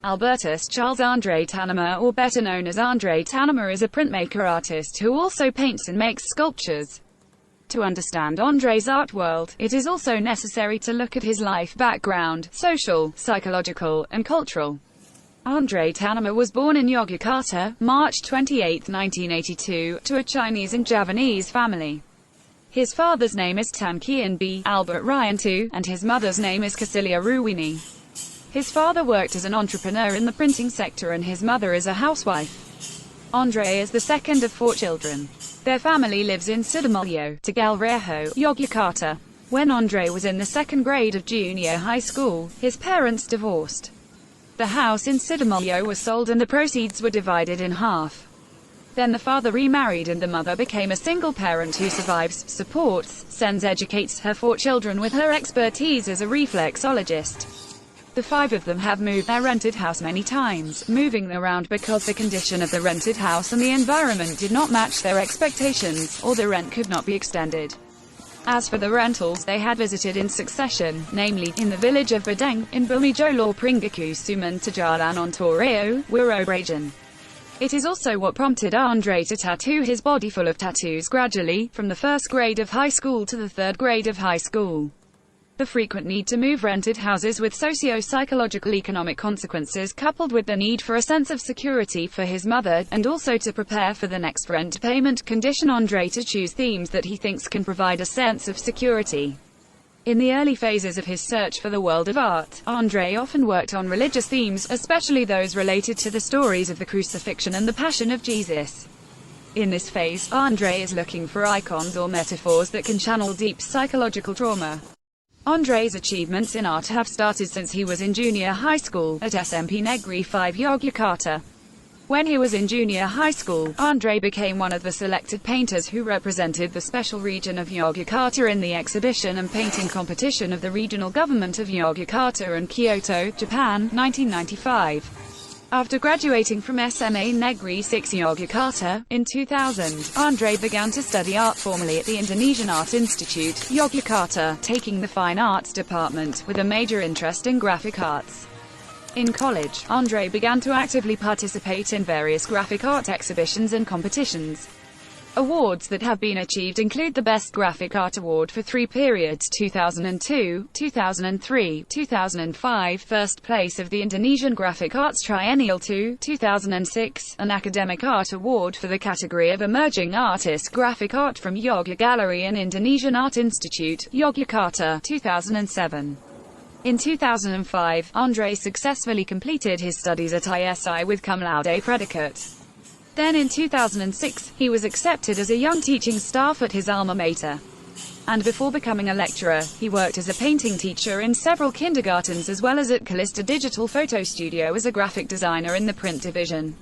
Albertus Charles Andre Tanama, or better known as Andre Tanama, is a printmaker artist who also paints and makes sculptures. To understand Andre's art world, it is also necessary to look at his life background, social, psychological, and cultural. Andre Tanama was born in Yogyakarta, March 28, 1982, to a Chinese and Javanese family. His father's name is Tan Kian B. Albert Ryantu, and his mother's name is Cecilia Ruwini. His father worked as an entrepreneur in the printing sector and his mother is a housewife. Andre is the second of 4 children. Their family lives in Sidoarjo, Tegalrejo, Yogyakarta. When Andre was in the 2nd grade of junior high school, his parents divorced. The house in Sidoarjo was sold and the proceeds were divided in half. Then the father remarried and the mother became a single parent who survives, supports, sends, educates her 4 children with her expertise as a reflexologist. The 5 of them have moved their rented house many times, moving around because the condition of the rented house and the environment did not match their expectations, or the rent could not be extended. As for the rentals they had visited in succession, namely, in the village of Badeng, in Bumijolo Pringgaku Suman Tajalan Ontoreo, Wirobrajan. It is also what prompted Andre to tattoo his body full of tattoos gradually, from the 1st grade of high school to the 3rd grade of high school. The frequent need to move rented houses with socio-psychological economic consequences coupled with the need for a sense of security for his mother, and also to prepare for the next rent payment, condition Andre to choose themes that he thinks can provide a sense of security. In the early phases of his search for the world of art, Andre often worked on religious themes, especially those related to the stories of the crucifixion and the Passion of Jesus. In this phase, Andre is looking for icons or metaphors that can channel deep psychological trauma. Andre's achievements in art have started since he was in junior high school, at SMP Negeri 5 Yogyakarta. When he was in junior high school, Andre became one of the selected painters who represented the special region of Yogyakarta in the exhibition and painting competition of the regional government of Yogyakarta and Kyoto, Japan, 1995. After graduating from SMA Negeri 6 Yogyakarta, in 2000, Andre began to study art formally at the Indonesian Art Institute, Yogyakarta, taking the Fine Arts department, with a major interest in graphic arts. In college, Andre began to actively participate in various graphic art exhibitions and competitions. Awards that have been achieved include the Best Graphic Art Award for 3 periods 2002, 2003, 2005, first place of the Indonesian Graphic Arts Triennial 2, 2006, an Academic Art Award for the category of Emerging Artist Graphic Art from Yogya Gallery and Indonesian Art Institute, Yogyakarta, 2007. In 2005, Andre successfully completed his studies at ISI with cum laude predicate. Then in 2006, he was accepted as a young teaching staff at his alma mater. And before becoming a lecturer, he worked as a painting teacher in several kindergartens as well as at Calista Digital Photo Studio as a graphic designer in the print division.